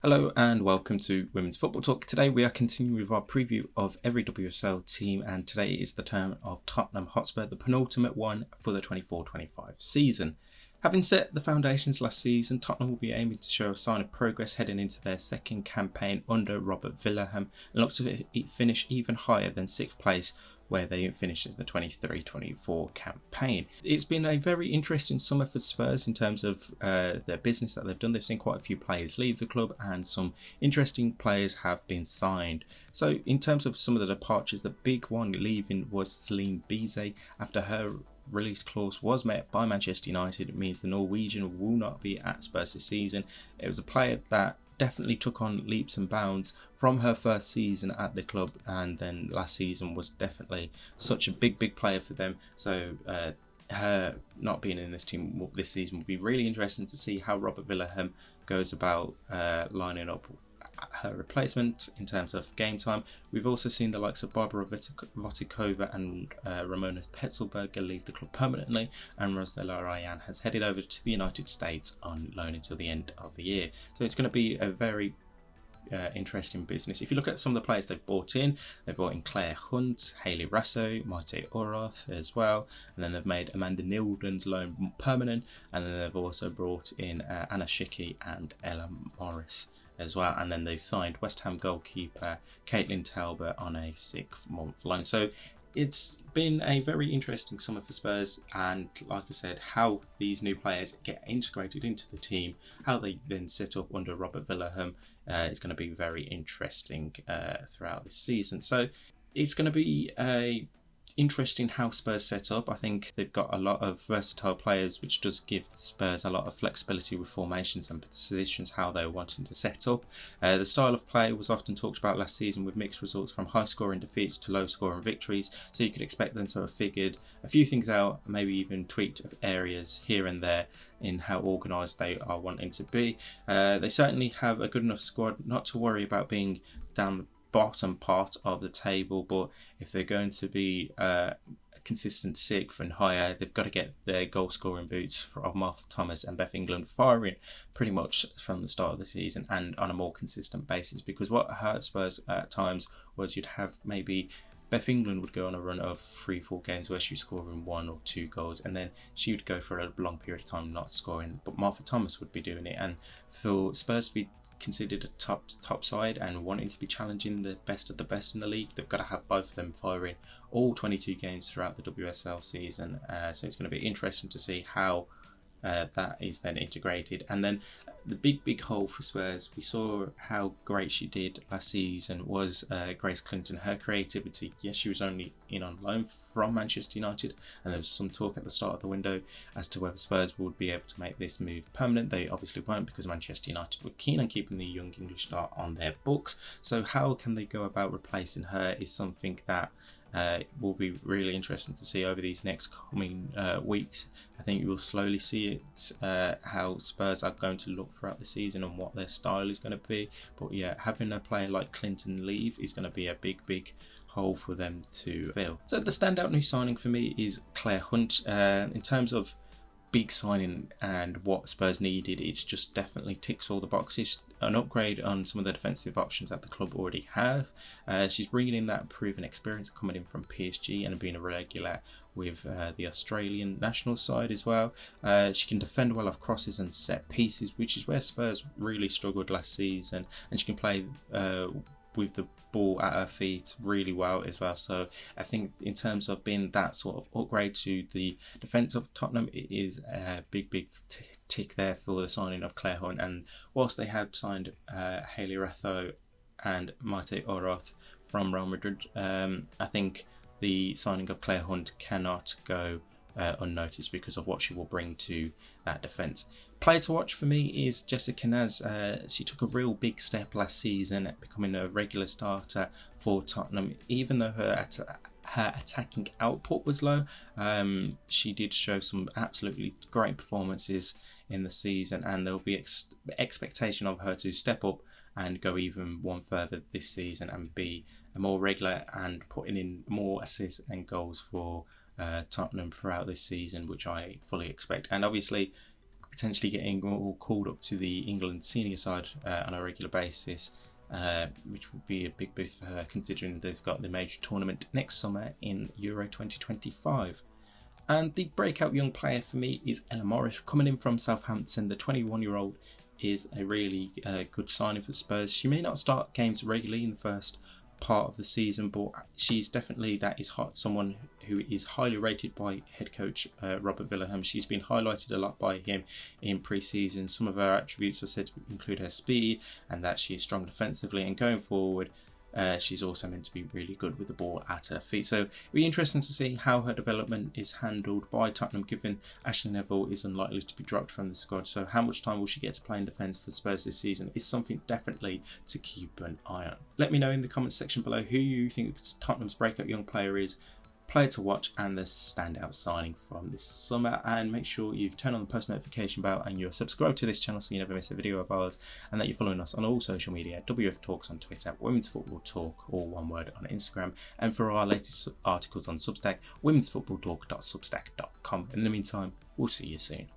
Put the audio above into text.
Hello and welcome to Women's Football Talk. Today we are continuing with our preview of every WSL team, and today is the turn of Tottenham Hotspur, the penultimate one for the 24-25 season. Having set the foundations last season, Tottenham will be aiming to show a sign of progress heading into their second campaign under Robert Villahammer and look to finish even higher than 6th place, where they finished in the 23-24 campaign. It's been a very interesting summer for Spurs in terms of their business that they've done. They've seen quite a few players leave the club and some interesting players have been signed. So in terms of some of the departures, the big one leaving was Celine Bizet after her release clause was met by Manchester United. It means the Norwegian will not be at Spurs this season. It was a player that definitely took on leaps and bounds from her first season at the club, and then last season was definitely such a big player for them. So her not being in this team this season will be really interesting to see how Robert Villahammer goes about lining up her replacement in terms of game time. We've also seen the likes of Barbara Votikova and Ramona Petzelberger leave the club permanently, and Rosella Ryan has headed over to the United States on loan until the end of the year. So it's going to be a very interesting business. If you look at some of the players they've brought in Claire Hunt, Hayley Raso, Maite Oroth as well, and then they've made Amanda Nilden's loan permanent, and then they've also brought in Anna Schicke and Ella Morris as well, and then they've signed West Ham goalkeeper Caitlin Talbot on a 6-month loan. So it's been a very interesting summer for Spurs, and like I said, how these new players get integrated into the team, how they then set up under Robert Villahammer, is going to be very interesting throughout this season. So it's going to be interesting how Spurs set up. I think they've got a lot of versatile players, which does give Spurs a lot of flexibility with formations and positions, how they're wanting to set up. The style of play was often talked about last season, with mixed results from high scoring defeats to low scoring victories, so you could expect them to have figured a few things out, maybe even tweaked areas here and there in how organised they are wanting to be. They certainly have a good enough squad not to worry about being down the bottom part of the table, but if they're going to be a consistent 6th and higher, they've got to get their goal scoring boots of Martha Thomas and Beth England firing pretty much from the start of the season and on a more consistent basis, because what hurt Spurs at times was you'd have maybe Beth England would go on a run of 3-4 games where she was scoring 1 or 2 goals, and then she would go for a long period of time not scoring, but Martha Thomas would be doing it. And for Spurs to be considered a top side and wanting to be challenging the best of the best in the league, they've got to have both of them firing all 22 games throughout the WSL season. So it's going to be interesting to see how that is then integrated. And then the big hole for Spurs, we saw how great she did last season, was Grace Clinton. Her creativity, yes, she was only in on loan from Manchester United, and there was some talk at the start of the window as to whether Spurs would be able to make this move permanent. They obviously won't, because Manchester United were keen on keeping the young English star on their books. So how can they go about replacing her is something that will be really interesting to see over these next coming weeks. I think you will slowly see it, how Spurs are going to look throughout the season and what their style is going to be. But yeah, having a player like Clinton leave is going to be a big hole for them to fill. So the standout new signing for me is Claire Hunt. In terms of big signing and what Spurs needed, it's just definitely ticks all the boxes. An upgrade on some of the defensive options that the club already have. She's bringing in that proven experience coming in from PSG and being a regular with the Australian national side as well. She can defend well off crosses and set pieces, which is where Spurs really struggled last season, and she can play with the ball at her feet really well as well. So I think in terms of being that sort of upgrade to the defence of Tottenham, it is a big tick there for the signing of Claire Hunt. And whilst they had signed Hayley Raso and Maite Oroth from Real Madrid, I think the signing of Claire Hunt cannot go unnoticed because of what she will bring to that defence. Player to watch for me is Jessica Naz. She took a real big step last season at becoming a regular starter for Tottenham. Even though her attacking output was low, she did show some absolutely great performances in the season, and there will be expectation of her to step up and go even one further this season and be a more regular and putting in more assists and goals for Tottenham throughout this season, which I fully expect. And obviously, potentially getting all called up to the England senior side on a regular basis, which would be a big boost for her, considering they've got the major tournament next summer in Euro 2025. And the breakout young player for me is Ella Morris, coming in from Southampton. The 21-year-old is a really good signing for Spurs. She may not start games regularly in the first part of the season, but she's definitely someone who is highly rated by head coach Robert Villahamn. She's been highlighted a lot by him in pre-season. Some of her attributes are said to include her speed and that she is strong defensively, and going forward she's also meant to be really good with the ball at her feet. So it'll be interesting to see how her development is handled by Tottenham, given Ashley Neville is unlikely to be dropped from the squad. So how much time will she get to play in defence for Spurs this season is something definitely to keep an eye on. Let me know in the comments section below who you think Tottenham's breakout young player is, player to watch, and the standout signing from this summer. And make sure you've turned on the post notification bell and you're subscribed to this channel so you never miss a video of ours, and that you're following us on all social media, WF Talks on Twitter, Women's Football Talk, all one word, on Instagram, and for our latest articles on Substack, womensfootballtalk.substack.com. In the meantime, we'll see you soon.